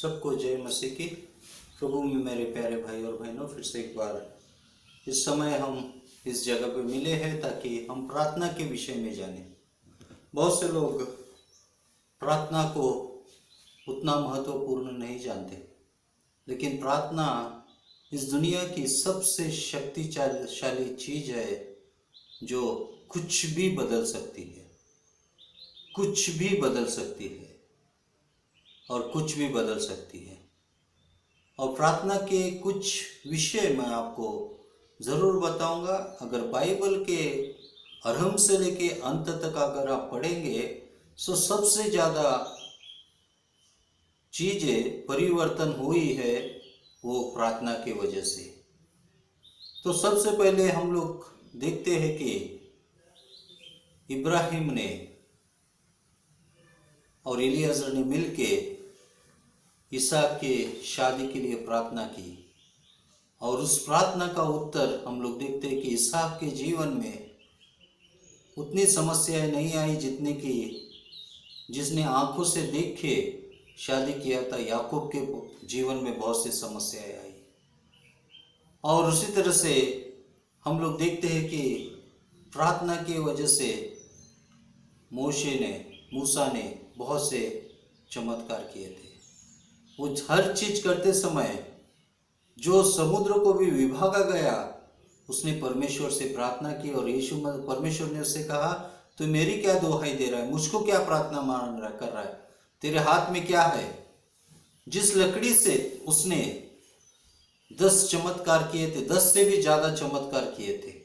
सबको जय मसीह की। प्रभु में मेरे प्यारे भाई और बहनों, फिर से एक बार इस समय हम इस जगह पे मिले हैं ताकि हम प्रार्थना के विषय में जानें। बहुत से लोग प्रार्थना को उतना महत्वपूर्ण नहीं जानते, लेकिन प्रार्थना इस दुनिया की सबसे शक्तिशाली चीज है जो कुछ भी बदल सकती है, कुछ भी बदल सकती है और कुछ भी बदल सकती है। और प्रार्थना के कुछ विषय मैं आपको ज़रूर बताऊंगा। अगर बाइबल के आरंभ से लेके अंत तक अगर आप पढ़ेंगे तो सबसे ज़्यादा चीज़ें परिवर्तन हुई है वो प्रार्थना के वजह से। तो सबसे पहले हम लोग देखते हैं कि इब्राहिम ने और एलियाजर ने मिलके इसहाक के शादी के लिए प्रार्थना की, और उस प्रार्थना का उत्तर हम लोग देखते हैं कि इसहाक के जीवन में उतनी समस्याएं नहीं आई जितने कि जिसने आंखों से देख के शादी किया था। याकूब के जीवन में बहुत सी समस्याएं आई। और उसी तरह से हम लोग देखते हैं कि प्रार्थना की वजह से मूसा ने बहुत से चमत्कार किए थे। वो हर चीज करते समय जो समुद्र को भी विभागा गया, उसने परमेश्वर से प्रार्थना की और परमेश्वर ने उससे कहा, तू मेरी क्या दुहाई दे रहा है, मुझको क्या प्रार्थना कर रहा है, तेरे हाथ में क्या है। जिस लकड़ी से उसने 10 चमत्कार किए थे, 10 से भी ज्यादा चमत्कार किए थे,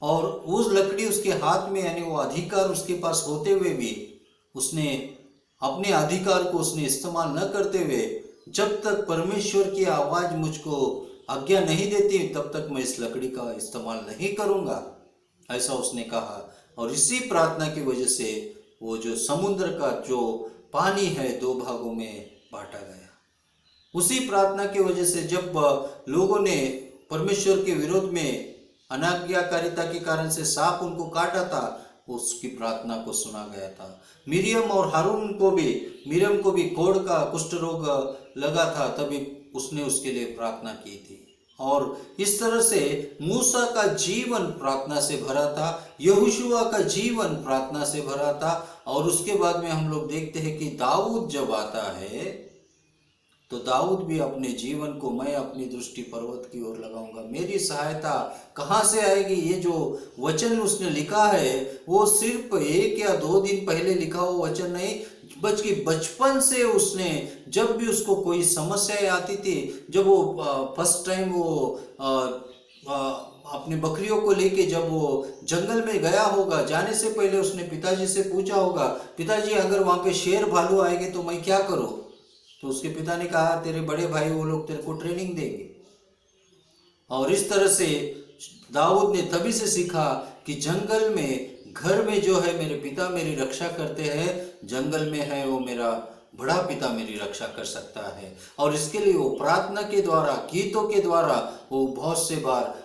और उस लकड़ी उसके हाथ में, यानी वो अधिकार उसके पास होते हुए भी उसने अपने अधिकार को उसने इस्तेमाल न करते हुए, जब तक परमेश्वर की आवाज मुझको आज्ञा नहीं देती तब तक मैं इस लकड़ी का इस्तेमाल नहीं करूंगा, ऐसा उसने कहा। और इसी प्रार्थना की वजह से वो जो समुद्र का जो पानी है 2 भागों में बांटा गया। उसी प्रार्थना की वजह से जब लोगों ने परमेश्वर के विरोध में अनाज्ञाकारिता के कारण से सांप उनको काटा था, उसकी प्रार्थना को सुना गया था। मिरियम और हारून को भी कोढ़ का कुष्ठ रोग लगा था, तभी उसने उसके लिए प्रार्थना की थी। और इस तरह से मूसा का जीवन प्रार्थना से भरा था, यहोशुआ का जीवन प्रार्थना से भरा था। और उसके बाद में हम लोग देखते हैं कि दाऊद जब आता है तो दाऊद भी अपने जीवन को, मैं अपनी दृष्टि पर्वत की ओर लगाऊंगा, मेरी सहायता कहाँ से आएगी। ये जो वचन उसने लिखा है वो सिर्फ 1 या 2 दिन पहले लिखा हुआ वचन नहीं, बल्कि बचपन से उसने, जब भी उसको कोई समस्याएं आती थी, जब वो फर्स्ट टाइम वो अपने बकरियों को लेके जब वो जंगल में गया होगा, जाने से पहले उसने पिताजी से पूछा होगा, पिताजी अगर वहां पे शेर भालू आएंगे तो मैं क्या करूं। तो उसके पिता ने कहा, तेरे बड़े भाई वो लोग तेरे को ट्रेनिंग देंगे। और इस तरह से दाऊद ने तभी से सीखा कि जंगल में, घर में जो है मेरे पिता मेरी रक्षा करते हैं, जंगल में है वो मेरा बड़ा पिता मेरी रक्षा कर सकता है। और इसके लिए वो प्रार्थना के द्वारा, गीतों के द्वारा वो बहुत से बार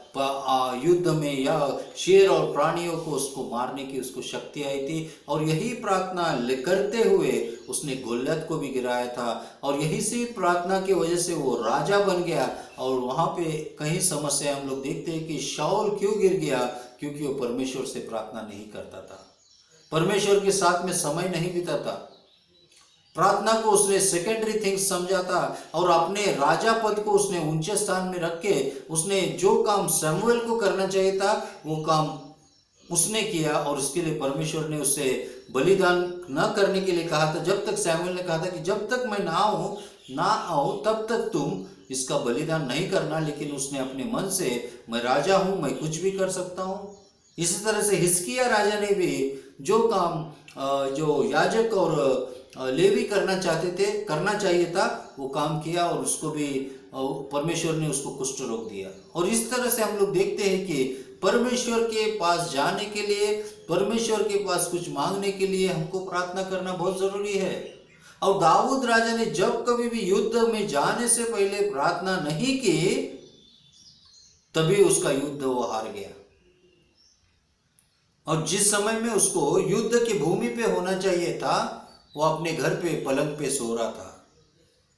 युद्ध में या शेर और प्राणियों को उसको मारने की उसको शक्ति आई थी। और यही प्रार्थना करते हुए उसने गोलियत को भी गिराया था, और यही से प्रार्थना की वजह से वो राजा बन गया। और वहां पे कहीं समस्या हम लोग देखते हैं कि शाऊल क्यों गिर गया, क्योंकि वो परमेश्वर से प्रार्थना नहीं करता था, परमेश्वर के साथ में समय नहीं बिताता, प्रार्थना को उसने सेकेंडरी थिंग्स समझा था। और अपने राजा पद को उसने ऊंचे स्थान में रख के उसने जो काम शमूएल को करना चाहिए था वो काम उसने किया। और उसके लिए परमेश्वर ने उससे बलिदान न करने के लिए कहा था। जब तक शमूएल ने कहा था कि जब तक मैं ना आऊं तब तक तुम इसका बलिदान नहीं करना, लेकिन उसने अपने मन से, मैं राजा हूं, मैं कुछ भी कर सकता हूं। इसी तरह से हिजकिय्याह राजा ने भी जो काम जो याजक और लेवी करना चाहिए था वो काम किया, और उसको भी परमेश्वर ने उसको कुष्ठ रोग दिया। और इस तरह से हम लोग देखते हैं कि परमेश्वर के पास जाने के लिए, परमेश्वर के पास कुछ मांगने के लिए हमको प्रार्थना करना बहुत जरूरी है। और दाऊद राजा ने जब कभी भी युद्ध में जाने से पहले प्रार्थना नहीं की, तभी उसका युद्ध वो हार गया। और जिस समय में उसको युद्ध की भूमि पे होना चाहिए था, वो अपने घर पे पलंग पे सो रहा था।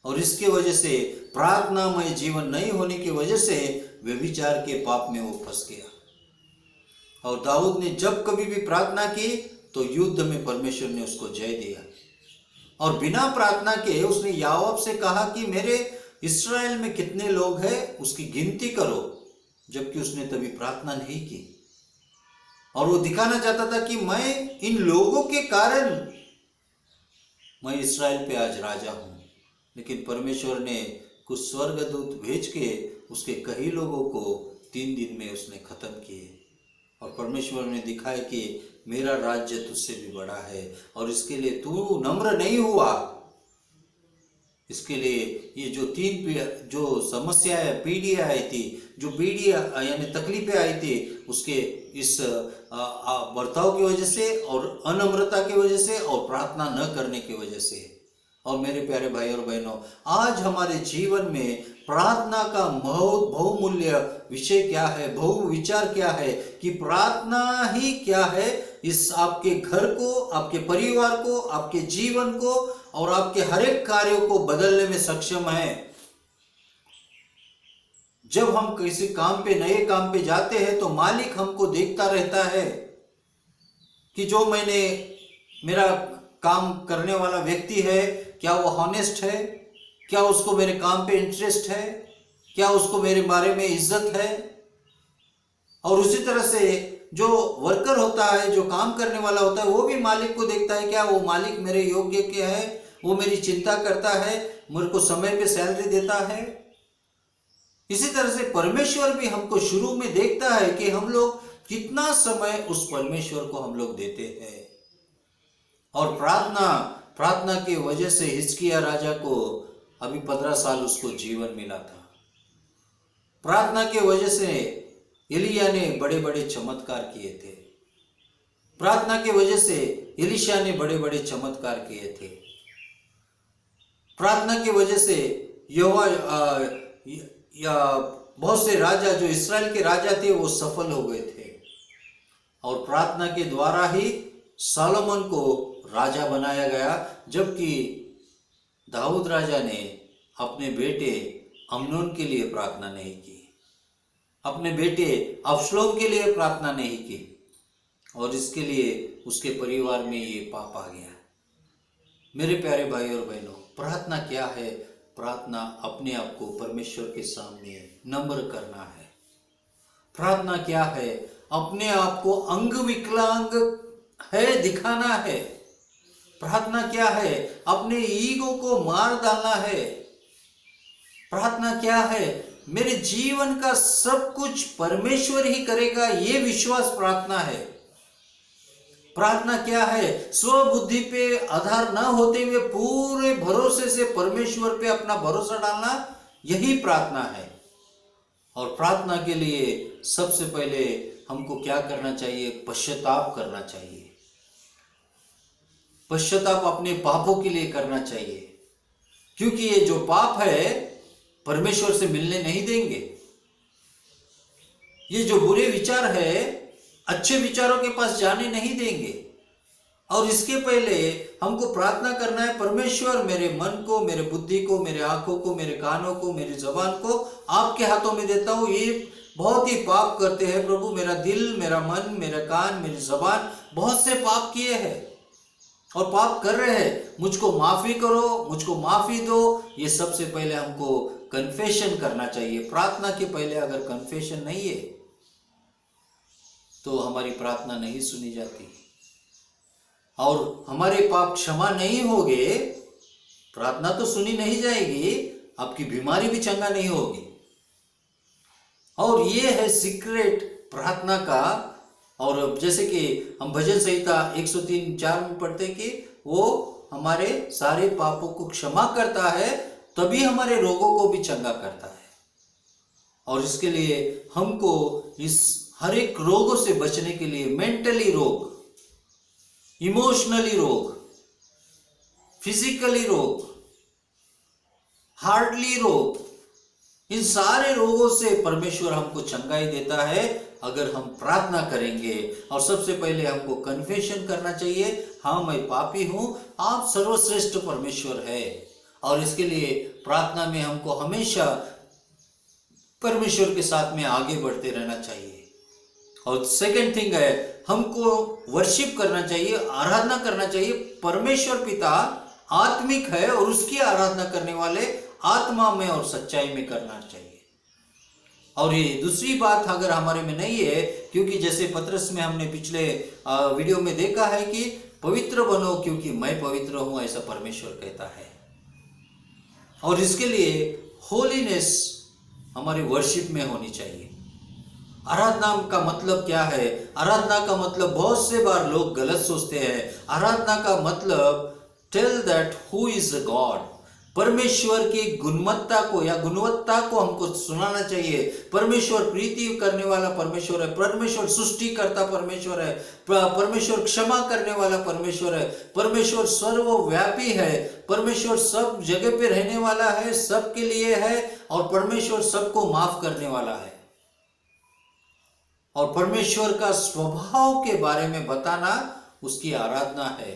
और इसके वजह से प्रार्थनामय जीवन नहीं होने की वजह से व्यभिचार के पाप में वो फंस गया। और दाऊद ने जब कभी भी प्रार्थना की तो युद्ध में परमेश्वर ने उसको जय दिया। और बिना प्रार्थना के उसने यावाब से कहा कि मेरे इस्राएल में कितने लोग हैं उसकी गिनती करो, जबकि उसने तभी प्रार्थना नहीं की। और वो दिखाना चाहता था कि मैं इन लोगों के कारण मैं इस्राएल पे आज राजा हूं। लेकिन परमेश्वर ने कुछ स्वर्गदूत भेज के उसके कई लोगों को 3 दिन में उसने खत्म किए। और परमेश्वर ने दिखाया कि मेरा राज्य तुझसे भी बड़ा है और इसके लिए तू नम्र नहीं हुआ। इसके लिए ये जो समस्याएं पीढ़ियाँ आई थी, जो पीढ़ियाँ यानी तकलीफें आई थी, उसके इस बर्ताव की वजह से और अनम्रता की वजह से और प्रार्थना न करने की वजह से। और मेरे प्यारे भाई और बहनों, आज हमारे जीवन में प्रार्थना का बहुमूल्य विषय क्या है, बहु विचार क्या है कि प्रार्थना ही क्या है इस आपके घर को, आपके परिवार को, आपके जीवन को और आपके हर एक कार्यों को बदलने में सक्षम है। जब हम किसी काम पे, नए काम पे जाते हैं तो मालिक हमको देखता रहता है कि जो मेरा काम करने वाला व्यक्ति है, क्या वो हॉनेस्ट है, क्या उसको मेरे काम पे इंटरेस्ट है, क्या उसको मेरे बारे में इज्जत है। और उसी तरह से जो वर्कर होता है, जो काम करने वाला होता है, वो भी मालिक को देखता है, क्या वो मालिक मेरे योग्य के है, वो मेरी चिंता करता है, मेरे को समय पे सैलरी देता है। इसी तरह से परमेश्वर भी हमको शुरू में देखता है कि हम लोग कितना समय उस परमेश्वर को हम लोग देते हैं। और प्रार्थना की वजह से हिजकिय्याह राजा को अभी 15 साल उसको जीवन मिला था। प्रार्थना की वजह से एलिय्याह ने बड़े बड़े चमत्कार किए थे। प्रार्थना की वजह से एलीशा ने बड़े बड़े चमत्कार किए थे। प्रार्थना की वजह से बहुत से राजा, जो इस्राएल के राजा थे, वो सफल हो गए थे। और प्रार्थना के द्वारा ही सोलोमन को राजा बनाया गया, जबकि दाऊद राजा ने अपने बेटे अम्नोन के लिए प्रार्थना नहीं की, अपने बेटे अबशालोम के लिए प्रार्थना नहीं की, और इसके लिए उसके परिवार में ये पाप आ गया। मेरे प्यारे भाई और बहनों, प्रार्थना क्या है? प्रार्थना अपने आप को परमेश्वर के सामने नम्र करना है। प्रार्थना क्या है? अपने आप को अंग विकलांग है दिखाना है। प्रार्थना क्या है? अपने ईगो को मार डालना है। प्रार्थना क्या है? मेरे जीवन का सब कुछ परमेश्वर ही करेगा, ये विश्वास प्रार्थना है। प्रार्थना क्या है? स्वबुद्धि पे आधार न होते हुए पूरे भरोसे से परमेश्वर पे अपना भरोसा डालना, यही प्रार्थना है। और प्रार्थना के लिए सबसे पहले हमको क्या करना चाहिए? पश्चाताप करना चाहिए। पश्चाताप अपने पापों के लिए करना चाहिए, क्योंकि ये जो पाप है परमेश्वर से मिलने नहीं देंगे। ये जो बुरे विचार है अच्छे विचारों के पास जाने नहीं देंगे। और इसके पहले हमको प्रार्थना करना है, परमेश्वर मेरे मन को, मेरे बुद्धि को, मेरे आंखों को, मेरे कानों को, मेरी जबान को आपके हाथों में देता हूं। ये बहुत ही पाप करते हैं प्रभु। मेरा दिल, मेरा मन, मेरा कान, मेरी जबान बहुत से पाप किए हैं और पाप कर रहे हैं। मुझको माफी करो, मुझको माफी दो। ये सबसे पहले हमको कन्फेशन करना चाहिए। प्रार्थना के पहले अगर कन्फेशन नहीं है तो हमारी प्रार्थना नहीं सुनी जाती, और हमारे पाप क्षमा नहीं होंगे, प्रार्थना तो सुनी नहीं जाएगी, आपकी बीमारी भी चंगा नहीं होगी। और ये है सीक्रेट प्रार्थना का। और जैसे कि हम भजन संहिता 103:4 में पढ़ते कि वो हमारे सारे पापों को क्षमा करता है, तभी हमारे रोगों को भी चंगा करता है। और इसके लिए हमको इस हर एक रोगों से बचने के लिए, मेंटली रोग, इमोशनली रोग, फिजिकली रोग, हार्टली रोग, इन सारे रोगों से परमेश्वर हमको चंगाई देता है अगर हम प्रार्थना करेंगे। और सबसे पहले हमको कन्फेशन करना चाहिए, हाँ मैं पापी हूं, आप सर्वश्रेष्ठ परमेश्वर है, और इसके लिए प्रार्थना में हमको हमेशा परमेश्वर के साथ में आगे बढ़ते रहना चाहिए। और सेकंड थिंग है, हमको वर्शिप करना चाहिए, आराधना करना चाहिए। परमेश्वर पिता आत्मिक है और उसकी आराधना करने वाले आत्मा में और सच्चाई में करना चाहिए। और ये दूसरी बात अगर हमारे में नहीं है, क्योंकि जैसे पत्रस में हमने पिछले वीडियो में देखा है कि पवित्र बनो क्योंकि मैं पवित्र हूं, ऐसा परमेश्वर कहता है। और इसके लिए होलीनेस हमारी वर्शिप में होनी चाहिए। आराधना का मतलब क्या है? आराधना का मतलब बहुत से बार लोग गलत सोचते हैं। आराधना का मतलब tell that who is God, परमेश्वर की गुणवत्ता को या गुणवत्ता को हमको सुनाना चाहिए। परमेश्वर प्रीति करने वाला परमेश्वर है, परमेश्वर सृष्टिकर्ता परमेश्वर है, परमेश्वर क्षमा करने वाला परमेश्वर है, परमेश्वर सर्वव्यापी है, परमेश्वर सब जगह पे रहने वाला है, सबके लिए है, और परमेश्वर सबको माफ करने वाला है। और परमेश्वर का स्वभाव के बारे में बताना उसकी आराधना है।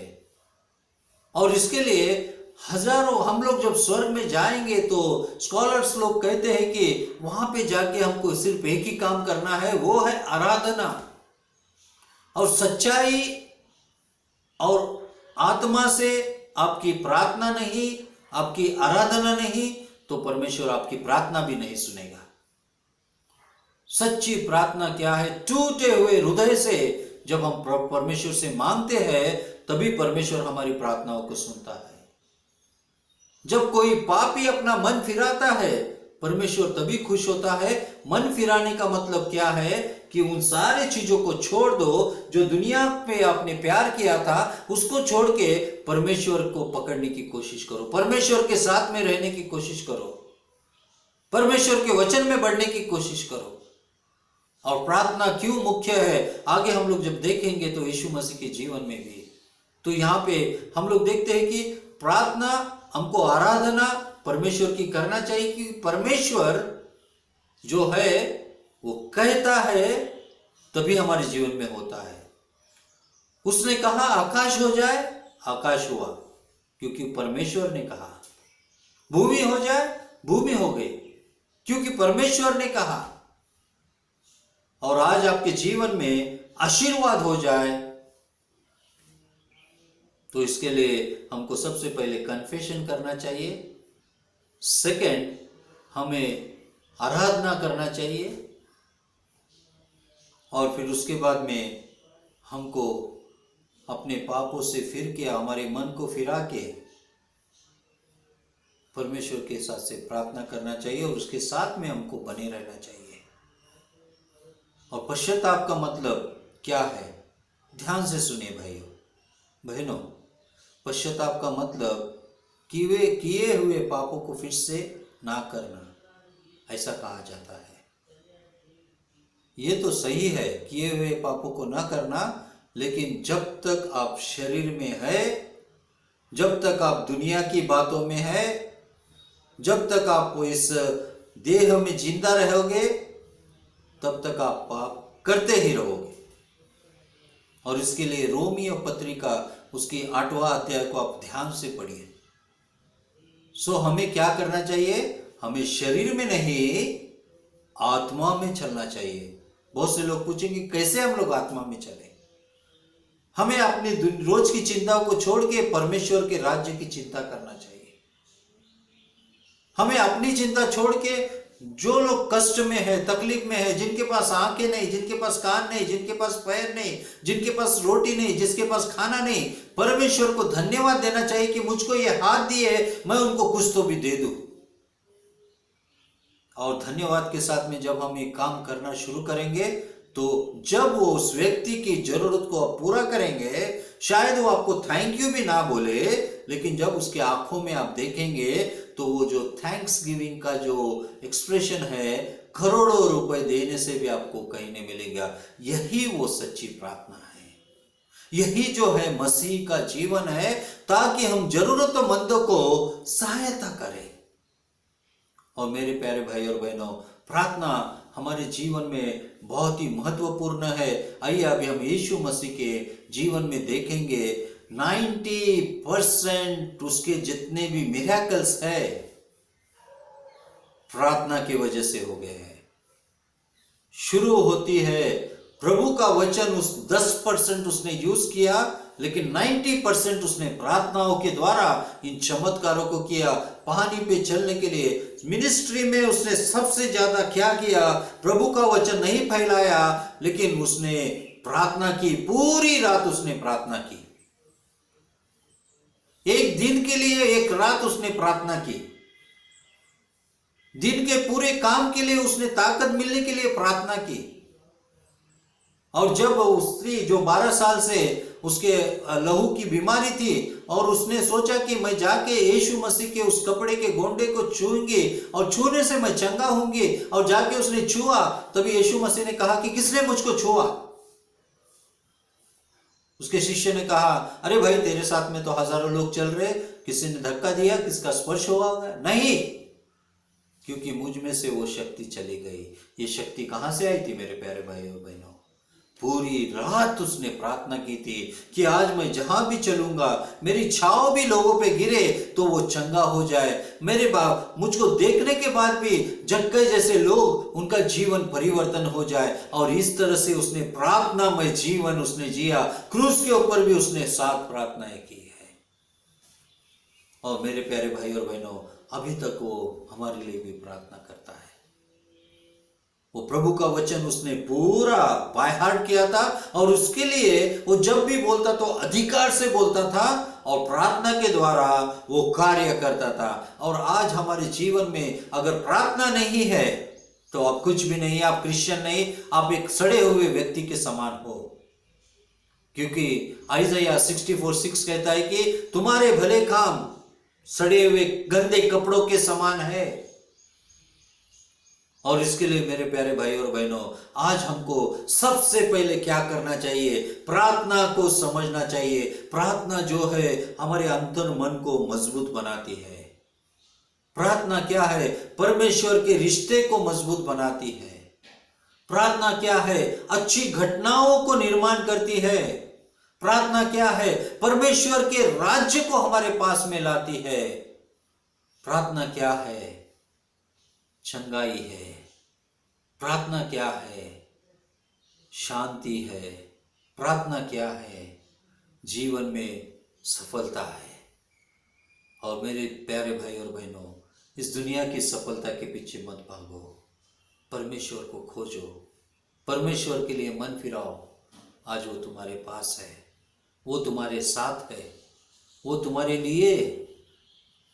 और इसके लिए हजारों, हम लोग जब स्वर्ग में जाएंगे तो स्कॉलर्स लोग कहते हैं कि वहां पे जाके हमको सिर्फ एक ही काम करना है, वो है आराधना। और सच्चाई और आत्मा से आपकी प्रार्थना नहीं, आपकी आराधना नहीं, तो परमेश्वर आपकी प्रार्थना भी नहीं सुनेगा। सच्ची प्रार्थना क्या है? टूटे हुए हृदय से जब हम परमेश्वर से मांगते हैं तभी परमेश्वर हमारी प्रार्थनाओं को सुनता है। जब कोई पापी अपना मन फिराता है परमेश्वर तभी खुश होता है। मन फिराने का मतलब क्या है? कि उन सारे चीजों को छोड़ दो जो दुनिया पे आपने प्यार किया था, उसको छोड़ के परमेश्वर को पकड़ने की कोशिश करो, परमेश्वर के साथ में रहने की कोशिश करो, परमेश्वर के वचन में बढ़ने की कोशिश करो। और प्रार्थना क्यों मुख्य है आगे हम लोग जब देखेंगे तो यीशु मसीह के जीवन में भी, तो यहाँ पे हम लोग देखते हैं कि प्रार्थना हमको आराधना परमेश्वर की करना चाहिए कि परमेश्वर जो है वो कहता है तभी हमारे जीवन में होता है। उसने कहा आकाश हो जाए, आकाश हुआ क्योंकि परमेश्वर ने कहा। भूमि हो जाए, भूमि हो गई क्योंकि परमेश्वर ने कहा। और आज आपके जीवन में आशीर्वाद हो जाए तो इसके लिए हमको सबसे पहले कन्फेशन करना चाहिए, सेकंड हमें आराधना करना चाहिए, और फिर उसके बाद में हमको अपने पापों से फिर के हमारे मन को फिरा के परमेश्वर के साथ से प्रार्थना करना चाहिए और उसके साथ में हमको बने रहना चाहिए। और पश्चाताप का मतलब क्या है? ध्यान से सुनिए भाइयों बहनों, पश्चाताप का मतलब किए हुए पापों को फिर से ना करना, ऐसा कहा जाता है। ये तो सही है किए हुए पापों को ना करना, लेकिन जब तक आप शरीर में है, जब तक आप दुनिया की बातों में है, जब तक आप इस देह में जिंदा रहोगे तब तक आप पाप करते ही रहोगे। और इसके लिए रोमियो पत्रिका उसकी 8वां अध्याय को आप ध्यान से पढ़िए। सो हमें क्या करना चाहिए? हमें शरीर में नहीं आत्मा में चलना चाहिए। बहुत से लोग पूछेंगे कैसे हम लोग आत्मा में चले? हमें अपनी रोज की चिंताओं को छोड़ के परमेश्वर के राज्य की चिंता करना चाहिए। हमें अपनी चिंता छोड़ के जो लोग कष्ट में है, तकलीफ में है, जिनके पास आंखें नहीं, जिनके पास कान नहीं, जिनके पास पैर नहीं, जिनके पास रोटी नहीं, जिसके पास खाना नहीं, परमेश्वर को धन्यवाद देना चाहिए कि मुझको ये हाथ दिए, मैं उनको कुछ तो भी दे दूं। और धन्यवाद के साथ में जब हम ये काम करना शुरू करेंगे तो जब वो उस व्यक्ति की जरूरत को आप पूरा करेंगे, शायद वो आपको थैंक यू भी ना बोले, लेकिन जब उसके आंखों में आप देखेंगे तो वो जो थैंक्स गिविंग का जो एक्सप्रेशन है, करोड़ों रुपए देने से भी आपको कहीं नहीं मिलेगा। यही वो सच्ची प्रार्थना है, यही जो है मसीह का जीवन है, ताकि हम जरूरतमंदों को सहायता करें। और मेरे प्यारे भाई और बहनों, प्रार्थना हमारे जीवन में बहुत ही महत्वपूर्ण है। आइए अभी हम यीशु मसीह के जीवन में देखेंगे 90% उसके जितने भी मिरेकल्स है प्रार्थना की वजह से हो गए हैं। शुरू होती है प्रभु का वचन, उस 10% उसने यूज किया, लेकिन 90% उसने प्रार्थनाओं के द्वारा इन चमत्कारों को किया। पानी पे चलने के लिए मिनिस्ट्री में उसने सबसे ज्यादा क्या किया? प्रभु का वचन नहीं फैलाया, लेकिन उसने प्रार्थना की, पूरी रात उसने प्रार्थना की। एक दिन के लिए एक रात उसने प्रार्थना की। दिन के पूरे काम के लिए उसने ताकत मिलने के लिए प्रार्थना की। और जब वो स्त्री जो 12 साल से उसके लहू की बीमारी थी और उसने सोचा कि मैं जाके यीशु मसीह के उस कपड़े के गोंडे को छूंगी और छूने से मैं चंगा होंगी, और जाके उसने छुआ, तभी यीशु मसीह ने कहा कि किसने मुझको छुआ? उसके शिष्य ने कहा, अरे भाई तेरे साथ में तो हजारों लोग चल रहे, किसी ने धक्का दिया, किसका स्पर्श हुआ होगा? नहीं, क्योंकि मुझ में से वो शक्ति चली गई। ये शक्ति कहां से आई थी मेरे प्यारे भाई और बहनों? पूरी रात उसने प्रार्थना की थी कि आज मैं जहां भी चलूंगा, मेरी छाव भी लोगों पे गिरे तो वो चंगा हो जाए। मेरे बाप मुझको देखने के बाद भी जक्कई जैसे लोग, उनका जीवन परिवर्तन हो जाए। और इस तरह से उसने प्रार्थनामय जीवन उसने जिया। क्रूस के ऊपर भी उसने 7 प्रार्थनाएं की है। और मेरे प्यारे भाई और बहनों, अभी तक वो हमारे लिए भी प्रार्थना करता है। वो प्रभु का वचन उसने पूरा बाय हार्ट किया था, और उसके लिए वो जब भी बोलता तो अधिकार से बोलता था, और प्रार्थना के द्वारा वो कार्य करता था। और आज हमारे जीवन में अगर प्रार्थना नहीं है तो आप कुछ भी नहीं, आप क्रिश्चियन नहीं, आप एक सड़े हुए व्यक्ति के समान हो। क्योंकि आइज़ाया 64:6 कहता है कि तुम्हारे भले काम सड़े हुए गंदे कपड़ों के समान है। और इसके लिए मेरे प्यारे भाई और बहनों, आज हमको सबसे पहले क्या करना चाहिए? प्रार्थना को समझना चाहिए। प्रार्थना जो है हमारे अंतर मन को मजबूत बनाती है। प्रार्थना क्या है? परमेश्वर के रिश्ते को मजबूत बनाती है। प्रार्थना क्या है? अच्छी घटनाओं को निर्माण करती है। प्रार्थना क्या है? परमेश्वर के राज्य को हमारे पास में लाती है। प्रार्थना क्या है? चंगाई है। प्रार्थना क्या है? शांति है। प्रार्थना क्या है? जीवन में सफलता है। और मेरे प्यारे भाई और बहनों, इस दुनिया की सफलता के पीछे मत भागो, परमेश्वर को खोजो, परमेश्वर के लिए मन फिराओ। आज वो तुम्हारे पास है, वो तुम्हारे साथ है, वो तुम्हारे लिए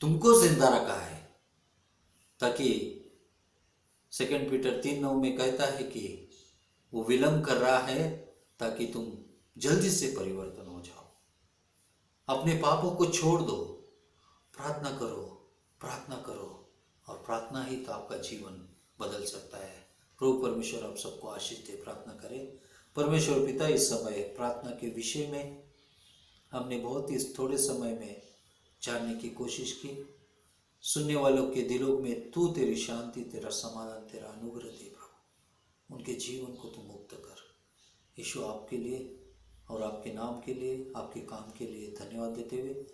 तुमको जिंदा रखा है। ताकि 2 पीटर 3:9 में कहता है कि वो विलंब कर रहा है ताकि तुम जल्दी से परिवर्तन हो जाओ। अपने पापों को छोड़ दो, प्रार्थना करो, प्रार्थना करो, और प्रार्थना ही तो आपका जीवन बदल सकता है। प्रभु परमेश्वर आप सबको आशीष दे। प्रार्थना करें। परमेश्वर पिता, इस समय प्रार्थना के विषय में हमने बहुत ही थोड़े समय में जानने की कोशिश की। सुनने वालों के दिलों में तू तेरी शांति, तेरा समाधान, तेरा अनुग्रह दे प्रभु। उनके जीवन को तू मुक्त कर। यीशु, आपके लिए और आपके नाम के लिए, आपके काम के लिए धन्यवाद देते हुए,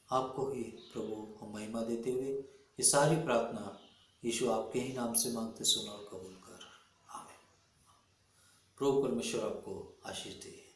आपको ही प्रभु हम महिमा देते हुए ये सारी प्रार्थना यीशु आपके ही नाम से मांगते, सुन और कबूल कर। आमीन। प्रभु परमेश्वर आपको आशीष दे।